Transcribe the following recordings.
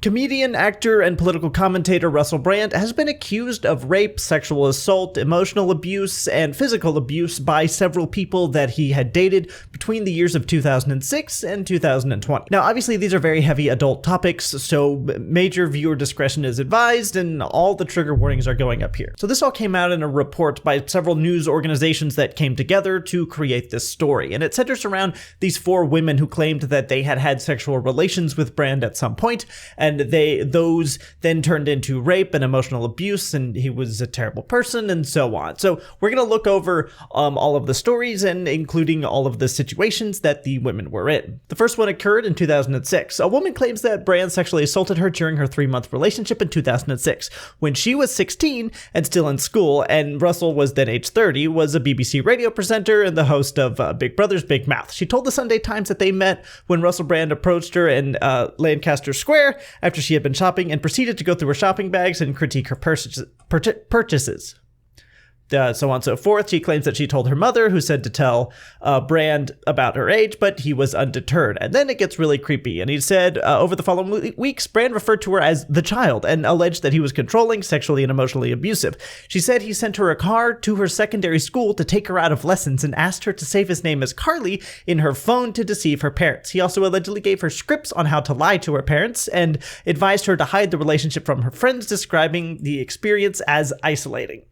Comedian, actor, and political commentator Russell Brand has been accused of rape, sexual assault, emotional abuse, and physical abuse by several people that he had dated between the years of 2006 and 2020. Now, obviously, these are very heavy adult topics, so major viewer discretion is advised, and all the trigger warnings are going up here. So this all came out in a report by several news organizations that came together to create this story, and it centers around these 4 women who claimed that they had had sexual relations with Brand at some point, and those then turned into rape and emotional abuse, and he was a terrible person, and so on. So we're going to look over all of the stories, and including all of the situations that the women were in. The first one occurred in 2006. A woman claims that Brand sexually assaulted her during her 3-month relationship in 2006, when she was 16 and still in school, and Russell was then age 30, was a BBC radio presenter and the host of Big Brother's Big Mouth. She told the Sunday Times that they met when Russell Brand approached her in Lancaster Square after she had been shopping, and proceeded to go through her shopping bags and critique her purchases. So on and so forth. She claims that she told her mother, who said to tell Brand about her age, but he was undeterred. And then it gets really creepy. And he said over the following weeks, Brand referred to her as the child and alleged that he was controlling, sexually, and emotionally abusive. She said he sent her a car to her secondary school to take her out of lessons and asked her to save his name as Carly in her phone to deceive her parents. He also allegedly gave her scripts on how to lie to her parents and advised her to hide the relationship from her friends, describing the experience as isolating.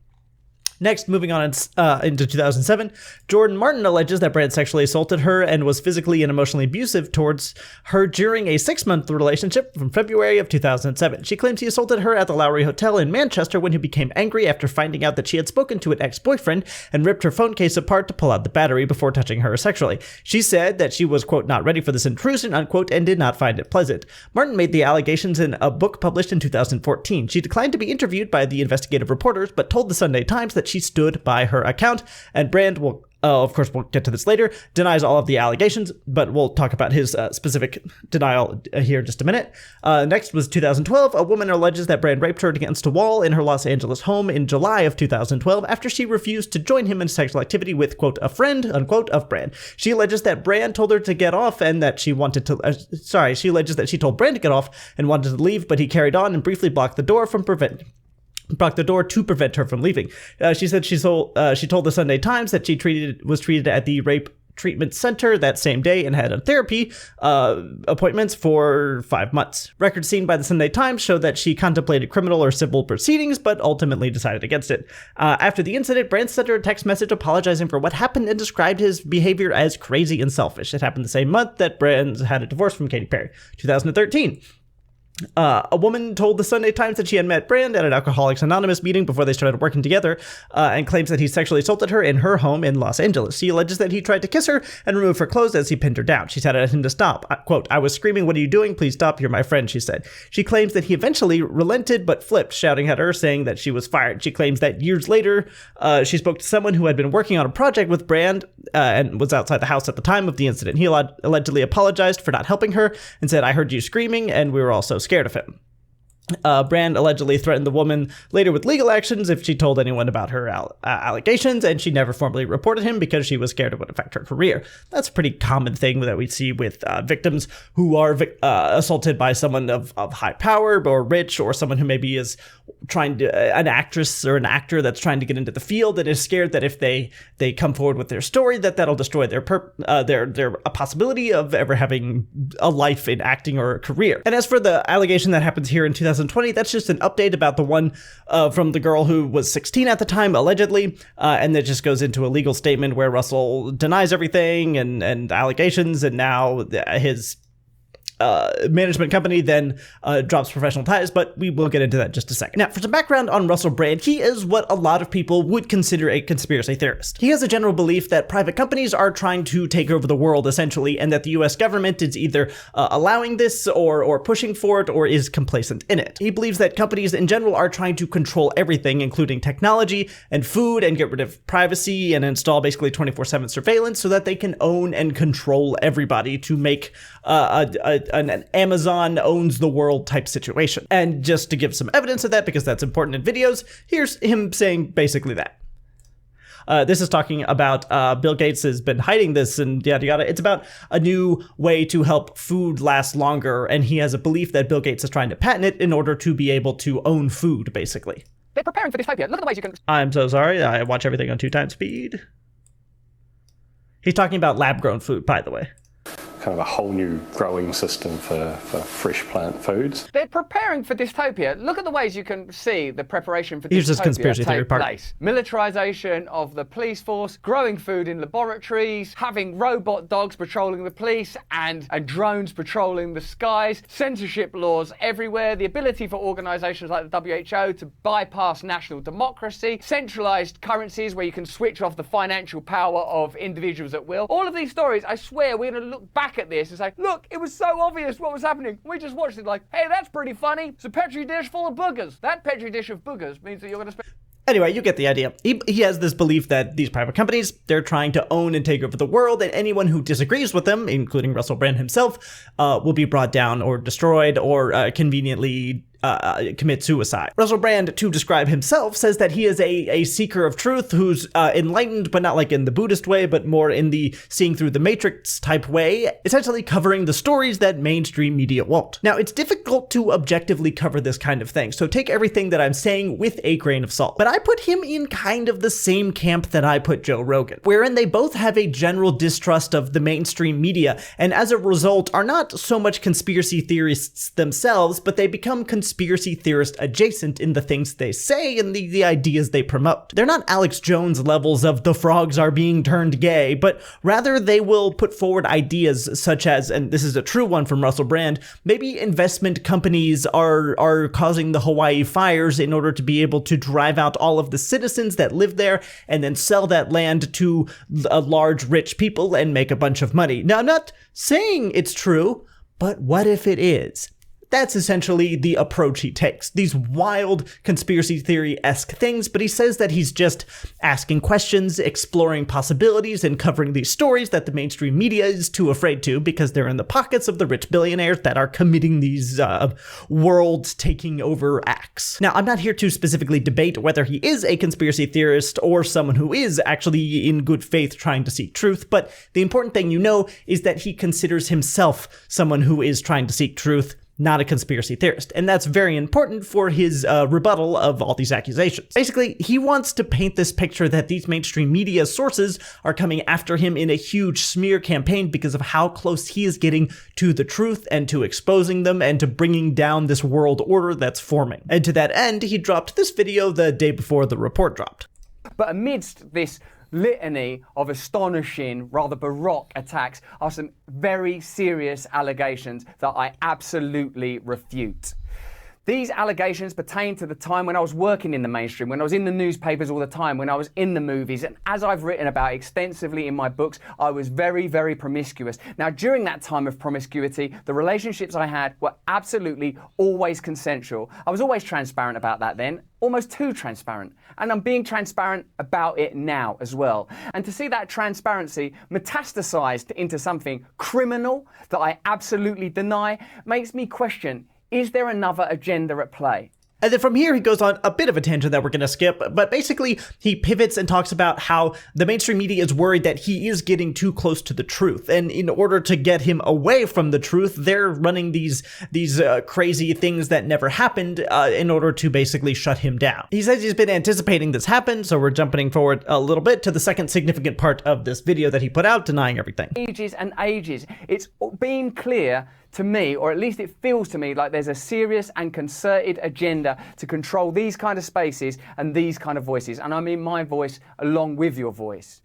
Next, moving on into 2007, Jordan Martin alleges that Brand sexually assaulted her and was physically and emotionally abusive towards her during a 6-month relationship from February of 2007. She claims he assaulted her at the Lowry Hotel in Manchester when he became angry after finding out that she had spoken to an ex-boyfriend and ripped her phone case apart to pull out the battery before touching her sexually. She said that she was, quote, not ready for this intrusion, unquote, and did not find it pleasant. Martin made the allegations in a book published in 2014. She declined to be interviewed by the investigative reporters, but told the Sunday Times that she stood by her account, and Brand will, of course, we'll get to this later, denies all of the allegations, but we'll talk about his specific denial here in just a minute. Next was 2012. A woman alleges that Brand raped her against a wall in her Los Angeles home in July of 2012 after she refused to join him in sexual activity with, quote, a friend, unquote, of Brand. She alleges that Brand told her to get off and that she wanted to, she alleges that she told Brand to get off and wanted to leave, but he carried on and briefly blocked the door to prevent her from leaving. She said she told the Sunday Times that she was treated at the rape treatment center that same day and had a therapy appointments for 5 months. Records seen by the Sunday Times show that she contemplated criminal or civil proceedings, but ultimately decided against it. After the incident, Brand sent her a text message apologizing for what happened and described his behavior as crazy and selfish. It happened the same month that Brand had a divorce from Katy Perry, 2013. A woman told the Sunday Times that she had met Brand at an Alcoholics Anonymous meeting before they started working together, and claims that he sexually assaulted her in her home in Los Angeles. She alleges that he tried to kiss her and remove her clothes as he pinned her down. She shouted at him to stop. Quote, I was screaming, what are you doing? Please stop. You're my friend, she said. She claims that he eventually relented but flipped, shouting at her, saying that she was fired. She claims that years later, she spoke to someone who had been working on a project with Brand and was outside the house at the time of the incident. He allegedly apologized for not helping her and said, I heard you screaming and we were all so scared of him. Brand allegedly threatened the woman later with legal actions if she told anyone about her allegations, and she never formally reported him because she was scared it would affect her career. That's a pretty common thing that we see with victims who are assaulted by someone of high power or rich, or someone who maybe is trying to, an actress or an actor that's trying to get into the field and is scared that if they come forward with their story, that'll destroy their a possibility of ever having a life in acting or a career. And as for the allegation that happens here in 2020, that's just an update about the one from the girl who was 16 at the time, allegedly, and that just goes into a legal statement where Russell denies everything and allegations, and now his management company then drops professional ties, but we will get into that in just a second. Now, for some background on Russell Brand, he is what a lot of people would consider a conspiracy theorist. He has a general belief that private companies are trying to take over the world, essentially, and that the US government is either allowing this or pushing for it or is complacent in it. He believes that companies in general are trying to control everything, including technology and food, and get rid of privacy and install basically 24/7 surveillance so that they can own and control everybody to make an Amazon owns the world type situation. And just to give some evidence of that, because that's important in videos, here's him saying basically that. This is talking about Bill Gates has been hiding this and yada yada. It's about a new way to help food last longer, and he has a belief that Bill Gates is trying to patent it in order to be able to own food, basically. They're preparing for dystopia. Look at the ways you can... I'm so sorry. I watch everything on 2x speed. He's talking about lab-grown food, by the way. Kind of a whole new growing system for fresh plant foods. They're preparing for dystopia. Look at the ways you can see the preparation for Here's this dystopia conspiracy theory take part. place. Militarization of the police force, growing food in laboratories, having robot dogs patrolling the police and drones patrolling the skies, censorship laws everywhere, the ability for organizations like the WHO to bypass national democracy, centralized currencies where you can switch off the financial power of individuals at will. All of these stories, I swear, we're going to look back at this and say, look, it was so obvious what was happening. We just watched it like, hey, that's pretty funny. It's a petri dish full of boogers. That petri dish of boogers means that you're going to spend... Anyway, you get the idea. He has this belief that these private companies, they're trying to own and take over the world, and anyone who disagrees with them, including Russell Brand himself, will be brought down or destroyed or conveniently commit suicide. Russell Brand, to describe himself, says that he is a seeker of truth who's enlightened, but not like in the Buddhist way, but more in the seeing through the matrix type way, essentially covering the stories that mainstream media won't. Now, it's difficult to objectively cover this kind of thing, so take everything that I'm saying with a grain of salt. But I put him in kind of the same camp that I put Joe Rogan, wherein they both have a general distrust of the mainstream media, and as a result are not so much conspiracy theorists themselves, but they become conspiracy theorist adjacent in the things they say and the ideas they promote. They're not Alex Jones levels of the frogs are being turned gay, but rather they will put forward ideas such as, and this is a true one from Russell Brand, maybe investment companies are causing the Hawaii fires in order to be able to drive out all of the citizens that live there and then sell that land to a large rich people and make a bunch of money. Now, I'm not saying it's true, but what if it is? That's essentially the approach he takes. These wild conspiracy theory-esque things, but he says that he's just asking questions, exploring possibilities, and covering these stories that the mainstream media is too afraid to because they're in the pockets of the rich billionaires that are committing these world-taking over acts. Now, I'm not here to specifically debate whether he is a conspiracy theorist or someone who is actually in good faith trying to seek truth, but the important thing you know is that he considers himself someone who is trying to seek truth, not a conspiracy theorist. And that's very important for his rebuttal of all these accusations. Basically, he wants to paint this picture that these mainstream media sources are coming after him in a huge smear campaign because of how close he is getting to the truth and to exposing them and to bringing down this world order that's forming. And to that end, he dropped this video the day before the report dropped. But amidst this litany of astonishing, rather baroque attacks are some very serious allegations that I absolutely refute. These allegations pertain to the time when I was working in the mainstream, when I was in the newspapers all the time, when I was in the movies, and as I've written about extensively in my books, I was very, very promiscuous. Now, during that time of promiscuity, the relationships I had were absolutely always consensual. I was always transparent about that then, almost too transparent. And I'm being transparent about it now as well. And to see that transparency metastasized into something criminal that I absolutely deny makes me question, is there another agenda at play? And then from here, he goes on a bit of a tangent that we're going to skip, but basically he pivots and talks about how the mainstream media is worried that he is getting too close to the truth. And in order to get him away from the truth, they're running these crazy things that never happened in order to basically shut him down. He says he's been anticipating this happen, so we're jumping forward a little bit to the second significant part of this video that he put out, denying everything. Ages and ages. It's been clear to me, or at least it feels to me, like there's a serious and concerted agenda to control these kind of spaces and these kind of voices. And I mean my voice along with your voice.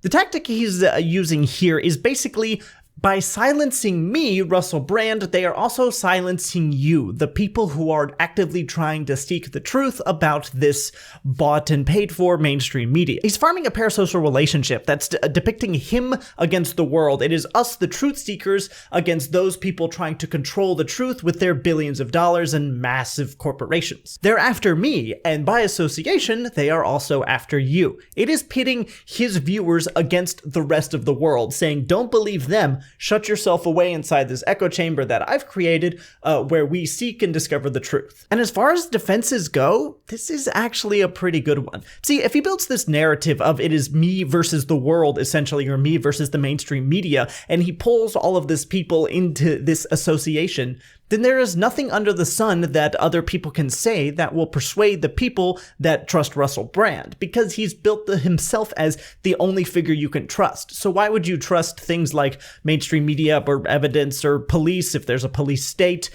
The tactic he's using here is basically, by silencing me, Russell Brand, they are also silencing you, the people who are actively trying to seek the truth about this bought and paid for mainstream media. He's farming a parasocial relationship that's depicting him against the world. It is us, the truth seekers, against those people trying to control the truth with their billions of dollars and massive corporations. They're after me, and by association, they are also after you. It is pitting his viewers against the rest of the world, saying, don't believe them, shut yourself away inside this echo chamber that I've created where we seek and discover the truth. And as far as defenses go, this is actually a pretty good one. See, if he builds this narrative of it is me versus the world, essentially, or me versus the mainstream media, and he pulls all of this people into this association, then there is nothing under the sun that other people can say that will persuade the people that trust Russell Brand, because he's built himself as the only figure you can trust. So why would you trust things like mainstream media or evidence or police if there's a police state,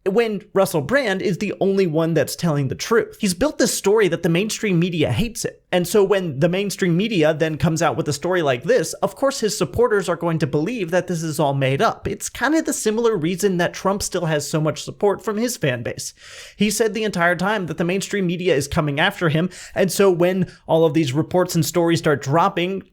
when Russell Brand is the only one that's telling the truth? He's built this story that the mainstream media hates it. And so when the mainstream media then comes out with a story like this, of course his supporters are going to believe that this is all made up. It's kind of the similar reason that Trump still has so much support from his fan base. He said the entire time that the mainstream media is coming after him. And so when all of these reports and stories start dropping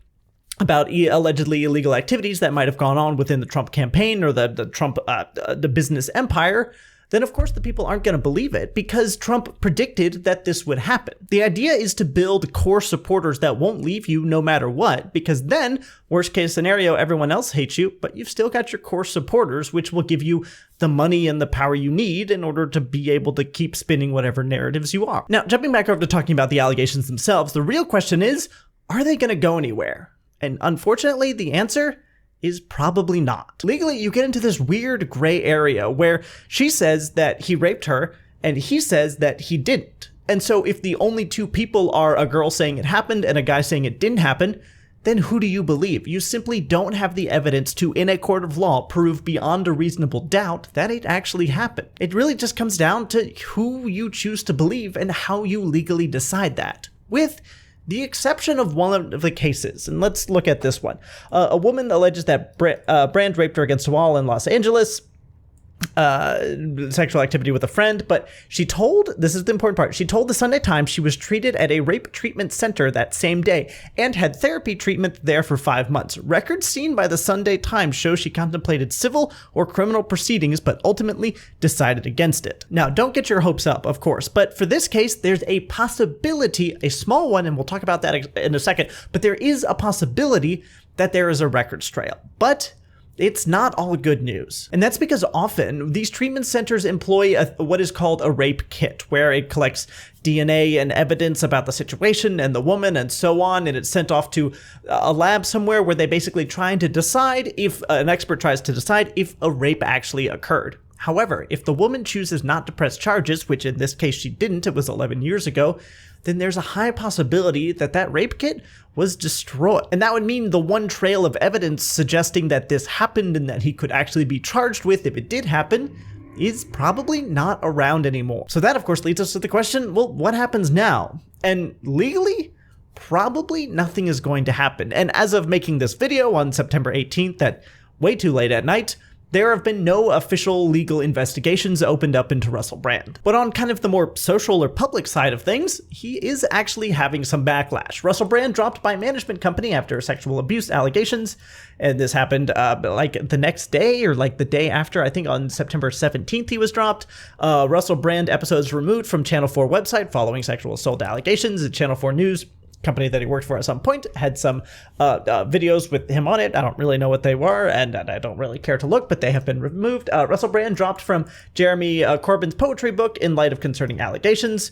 about allegedly illegal activities that might have gone on within the Trump campaign or the Trump the business empire, then of course the people aren't going to believe it, because Trump predicted that this would happen. The idea is to build core supporters that won't leave you no matter what, because then, worst case scenario, everyone else hates you, but you've still got your core supporters, which will give you the money and the power you need in order to be able to keep spinning whatever narratives you are. Now, jumping back over to talking about the allegations themselves, the real question is, are they going to go anywhere? And unfortunately, the answer is probably not. Legally, you get into this weird gray area where she says that he raped her and he says that he didn't. And so if the only two people are a girl saying it happened and a guy saying it didn't happen, then who do you believe? You simply don't have the evidence to, in a court of law, prove beyond a reasonable doubt that it actually happened. It really just comes down to who you choose to believe and how you legally decide that. With the exception of one of the cases, and let's look at this one. A woman alleges that Brand raped her against a wall in Los Angeles, sexual activity with a friend, but she told, this is the important part, she told the Sunday Times she was treated at a rape treatment center that same day and had therapy treatment there for 5 months. Records seen by the Sunday Times show she contemplated civil or criminal proceedings, but ultimately decided against it. Now, don't get your hopes up, of course, but for this case, there's a possibility, a small one, and we'll talk about that in a second, but there is a possibility that there is a records trail. But it's not all good news. And that's because often these treatment centers employ what is called a rape kit, where it collects DNA and evidence about the situation and the woman and so on, and it's sent off to a lab somewhere where they basically trying to decide if an expert tries to decide if a rape actually occurred. However, if the woman chooses not to press charges, which in this case she didn't, it was 11 years ago, then there's a high possibility that that rape kit was destroyed. And that would mean the one trail of evidence suggesting that this happened and that he could actually be charged with if it did happen is probably not around anymore. So that, of course, leads us to the question, well, what happens now? And legally, probably nothing is going to happen. And as of making this video on September 18th at way too late at night, there have been no official legal investigations opened up into Russell Brand. But on kind of the more social or public side of things, he is actually having some backlash. Russell Brand dropped by management company after sexual abuse allegations, and this happened like the next day or like the day after. I think on September 17th he was dropped. Russell Brand episodes removed from Channel 4 website following sexual assault allegations. The Channel 4 News company that he worked for at some point had some videos with him on it. I don't really know what they were, and I don't really care to look, but they have been removed. Russell Brand dropped from Jeremy Corbyn's poetry book in light of concerning allegations.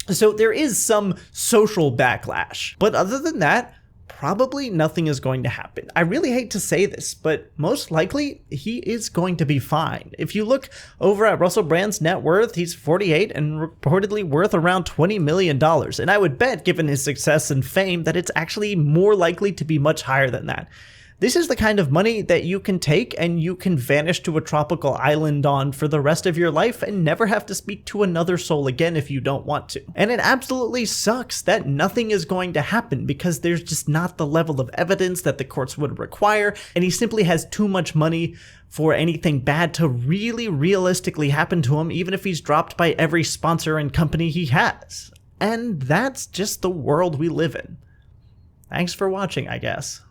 So there is some social backlash. But other than that, probably nothing is going to happen. I really hate to say this, but most likely he is going to be fine. If you look over at Russell Brand's net worth, he's 48 and reportedly worth around $20 million. And I would bet, given his success and fame, that it's actually more likely to be much higher than that. This is the kind of money that you can take and you can vanish to a tropical island on for the rest of your life and never have to speak to another soul again if you don't want to. And it absolutely sucks that nothing is going to happen because there's just not the level of evidence that the courts would require, and he simply has too much money for anything bad to really realistically happen to him, even if he's dropped by every sponsor and company he has. And that's just the world we live in. Thanks for watching, I guess.